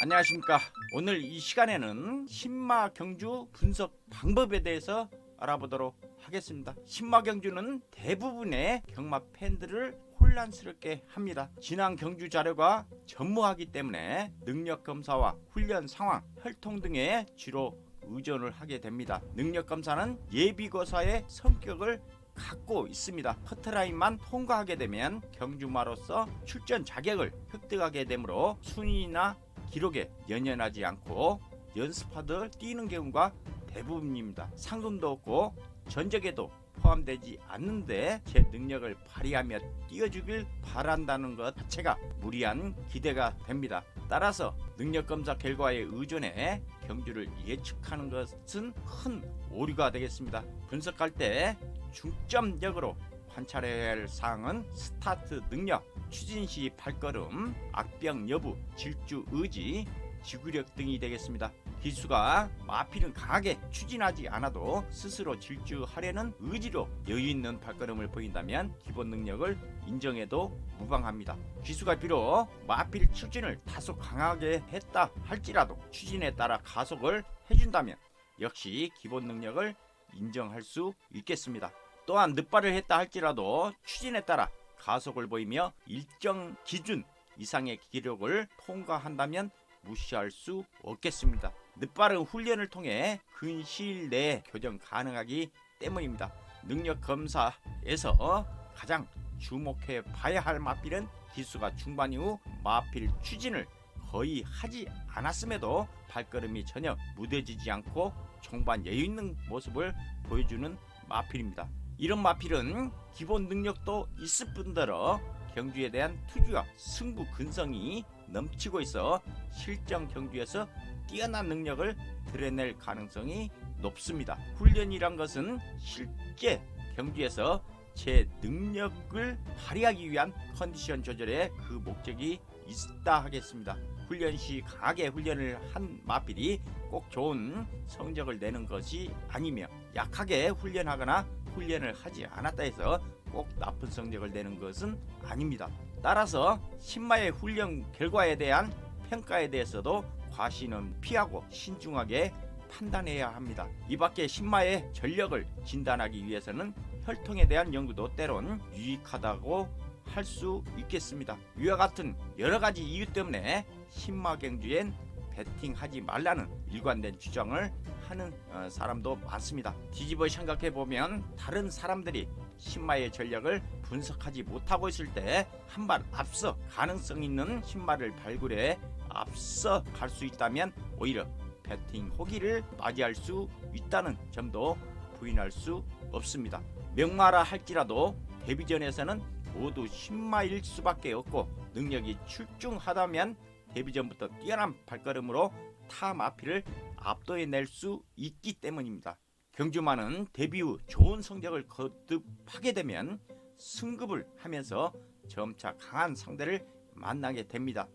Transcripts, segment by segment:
안녕하십니까. 오늘 이 시간에는 신마 경주 분석 방법에 대해서 알아보도록 하겠습니다. 신마 경주는 대부분의 경마 팬들을 혼란스럽게 합니다. 지난 경주 자료가 전무하기 때문에 능력 검사와 훈련 상황, 혈통 등에 주로 의존을 하게 됩니다. 능력 검사는 예비고사의 성격을 갖고 있습니다. 커트라인만 통과하게 되면 경주마로서 출전 자격을 획득하게 되므로 순위나 기록에 연연하지 않고 연습하듯 뛰는 경우가 대부분입니다. 상금도 없고 전적에도 포함되지 않는데 제 능력을 발휘하며 뛰어주길 바란다는 것 자체가 무리한 기대가 됩니다. 따라서 능력검사 결과에 의존해 경주를 예측하는 것은 큰 오류가 되겠습니다. 분석할 때 중점적으로 관찰해야 할 사항은 스타트 능력, 추진 시 발걸음, 악병 여부, 질주 의지, 지구력 등이 되겠습니다. 기수가 마필은 강하게 추진하지 않아도 스스로 질주하려는 의지로 여유있는 발걸음을 보인다면 기본 능력을 인정해도 무방합니다. 기수가 비록 마필 추진을 다소 강하게 했다 할지라도 추진에 따라 가속을 해준다면 역시 기본 능력을 인정할 수 있겠습니다. 또한 늦발을 했다 할지라도 추진에 따라 가속을 보이며 일정 기준 이상의 기록을 통과한다면 무시할 수 없겠습니다. 늦발은 훈련을 통해 근시일 내에 교정 가능하기 때문입니다. 능력 검사에서 가장 주목해 봐야 할 마필은 기수가 중반 이후 마필 추진을 거의 하지 않았음에도 발걸음이 전혀 무뎌지지 않고 종반 여유있는 모습을 보여주는 마필입니다. 이런 마필은 기본 능력도 있을 뿐더러 경주에 대한 투지와 승부 근성이 넘치고 있어 실전 경주에서 뛰어난 능력을 드러낼 가능성이 높습니다. 훈련이란 것은 실제 경주에서 제 능력을 발휘하기 위한 컨디션 조절에 그 목적이 있다 하겠습니다. 훈련 시 강하게 훈련을 한 마필이 꼭 좋은 성적을 내는 것이 아니며 약하게 훈련하거나 훈련을 하지 않았다 해서 꼭 나쁜 성적을 내는 것은 아닙니다. 따라서 신마의 훈련 결과에 대한 평가에 대해서도 과신은 피하고 신중하게 판단해야 합니다. 이 밖에 신마의 전력을 진단하기 위해서는 혈통에 대한 연구도 때론 유익하다고 할 수 있겠습니다. 이와 같은 여러 가지 이유 때문에 신마 경주엔 배팅하지 말라는 일관된 주장을 하는 사람도 많습니다. 뒤집어 생각해 보면 다른 사람들이 신마의 전력을 분석하지 못하고 있을 때 한 발 앞서 가능성 있는 신마를 발굴해 앞서 갈 수 있다면 오히려 배팅 호기를 맞이할 수 있다는 점도 부인할 수 없습니다. 명마라 할지라도 데뷔전에서는 모두 신마일 수밖에 없고 능력이 출중하다면 데뷔전부터 뛰어난 발걸음으로 타 마필을 압도해낼 수 있기 때문입니다. 경주마는 데뷔 후 좋은 성적을 거듭하게 되면 승급을 하면서 점차 강한 상대를 만나게 됩니다.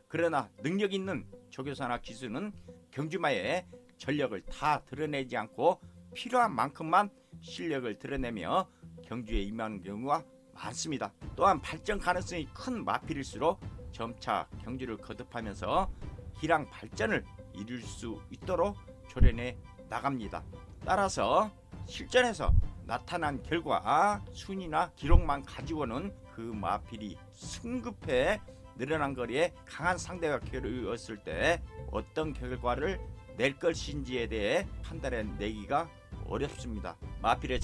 그러나 능력 있는 조교사나 기수는 경주마의 전력을 다 드러내지 않고 필요한 만큼만 실력을 드러내며 경주에 임하는 경우가 많습니다. 또한 발전 가능성이 큰 마필일수록 점차 경주를 거듭하면서 기량 발전을 이룰 수 있도록 조련해 나갑니다. 따라서 실전에서 나타난 결과 순위나 기록만 가지고는 그 마필이 승급해 늘어난 거리에 강한 상대가 겨루었을 때 어떤 결과를 낼 것인지에 대해 판단해내기가 어렵습니다. 마필의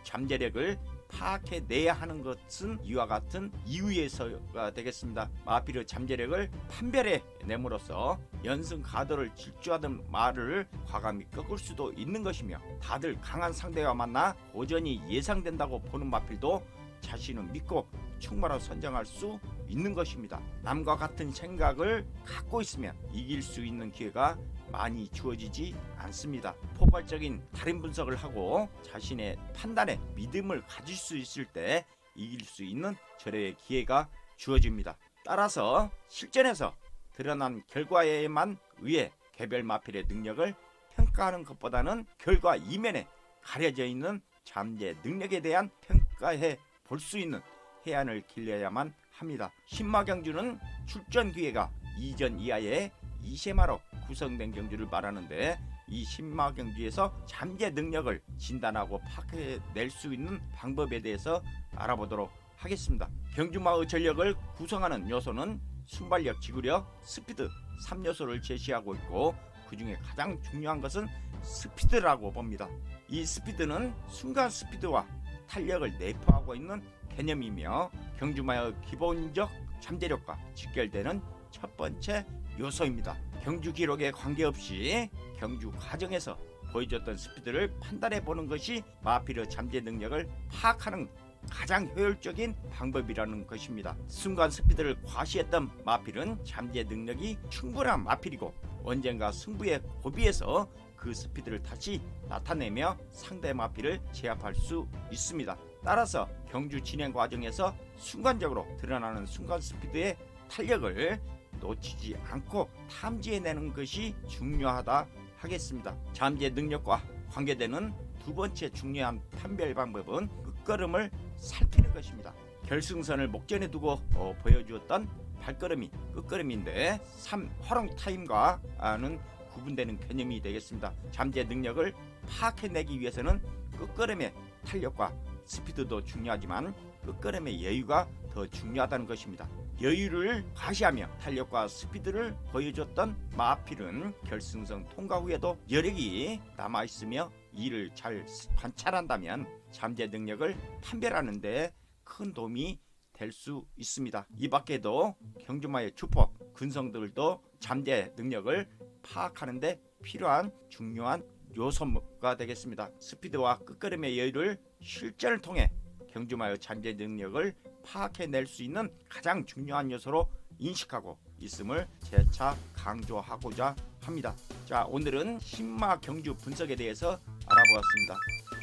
잠재력을 파악해내야 하는 것은 이와 같은 이유에서가 되겠습니다. 마필의 잠재력을 판별해냄으로써 연승 가도를 질주하던 마를 과감히 꺾을 수도 있는 것이며 다들 강한 상대와 만나 고전이 예상된다고 보는 마필도 자신을 믿고 충마로 선정할 수 있는 것입니다. 남과 같은 생각을 갖고 있으면 이길 수 있는 기회가 많이 주어지지 않습니다. 포괄적인 다른 분석을 하고 자신의 판단에 믿음을 가질 수 있을 때 이길 수 있는 절호의 기회가 주어집니다. 따라서 실전에서 드러난 결과에만 의해 개별 마필의 능력을 평가하는 것보다는 결과 이면에 가려져 있는 잠재 능력에 대한 평가해 볼 수 있는 해안을 길러야만 합니다. 신마 경주는 출전 기회가 2전 이하의 2세마로 구성된 경주를 말하는데, 이 신마경주에서 잠재 능력을 진단하고 파악해낼 수 있는 방법에 대해서 알아보도록 하겠습니다. 경주마의 전력을 구성하는 요소는 순발력, 지구력, 스피드 3요소를 제시하고 있고, 그 중에 가장 중요한 것은 스피드라고 봅니다. 이 스피드는 순간 스피드와 탄력을 내포하고 있는 개념이며, 경주마의 기본적 잠재력과 직결되는 첫 번째 요소입니다. 경주 기록에 관계없이 경주 과정에서 보여줬던 스피드를 판단해 보는 것이 마필의 잠재 능력을 파악하는 가장 효율적인 방법이라는 것입니다. 순간 스피드를 과시했던 마필은 잠재 능력이 충분한 마필이고, 언젠가 승부의 고비에서 그 스피드를 다시 나타내며 상대 마필을 제압할 수 있습니다. 따라서 경주 진행 과정에서 순간적으로 드러나는 순간 스피드의 탄력을 놓치지 않고 탐지해내는 것이 중요하다 하겠습니다. 잠재 능력과 관계되는 두 번째 중요한 판별 방법은 끝걸음을 살피는 것입니다. 결승선을 목전에 두고 보여주었던 발걸음이 끝걸음인데, 3화롱 타임과는 구분되는 개념이 되겠습니다. 잠재 능력을 파악해내기 위해서는 끝걸음의 탄력과 스피드도 중요하지만 끝걸음의 여유가 더 중요하다는 것입니다. 여유를 과시하며 탄력과 스피드를 보여줬던 마필은 결승선 통과 후에도 여력이 남아있으며 이를 잘 관찰한다면 잠재 능력을 판별하는 데 큰 도움이 될 수 있습니다. 이 밖에도 경주마의 주포, 근성들도 잠재 능력을 파악하는 데 필요한 중요한 요소가 되겠습니다. 스피드와 끝걸음의 여유를 실전을 통해 경주마의 잠재 능력을 파악해낼 수 있는 가장 중요한 요소로 인식하고 있음을 재차 강조하고자 합니다. 자, 오늘은 신마 경주 분석에 대해서 알아보았습니다.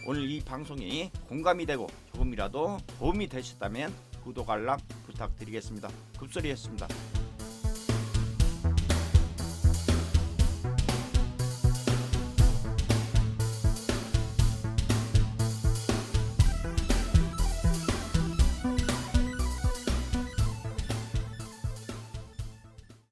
오늘 이 방송이 공감이 되고 조금이라도 도움이 되셨다면 구독, 알람 부탁드리겠습니다. 급소리였습니다.